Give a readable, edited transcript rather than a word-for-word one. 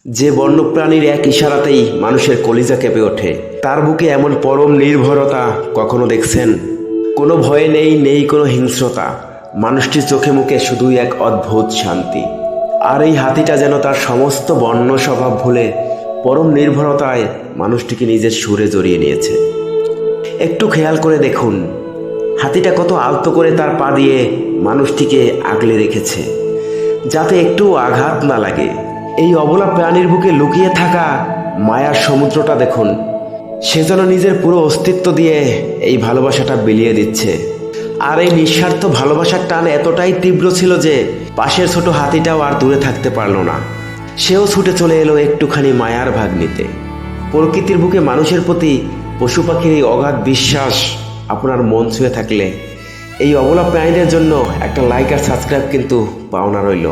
যে বন্যপ্রাণীর এক ইশারাতেই মানুষের কলিজা কেঁপে ওঠে, তার বুকে এমন পরম নির্ভরতা কখনো দেখছেন? কোনো ভয় নেই, নেই কোনো হিংস্রতা। মানুষটির চোখে মুখে শুধুই এক অদ্ভুত শান্তি। আর এই হাতিটা যেন তার সমস্ত বন্য স্বভাব ভুলে পরম নির্ভরতায় মানুষটিকে নিজের সুরে জড়িয়ে নিয়েছে। একটু খেয়াল করে দেখুন, হাতিটা কত আলতো করে তার পা দিয়ে মানুষটিকে আগলে রেখেছে, যাতে একটু আঘাত না লাগে। এই অবলা প্রাণীর বুকে লুকিয়ে থাকা মায়ার সমুদ্রটা দেখুন। সে যেন নিজের পুরো অস্তিত্ব দিয়ে এই ভালোবাসাটা বিলিয়ে দিচ্ছে। আর এই নিঃস্বার্থ ভালোবাসার টান এতটাই তীব্র ছিল যে পাশের ছোট হাতিটাও আর দূরে থাকতে পারল না। সেও ছুটে চলে এলো একটুখানি মায়ার ভাগ নিতে। প্রকৃতির বুকে মানুষের প্রতি পশু পাখির এই অগাধ বিশ্বাস আপনার মন ছুঁয়ে থাকলে এই অবলা প্রাণীদের জন্য একটা লাইক আর সাবস্ক্রাইব কিন্তু পাওনা রইল।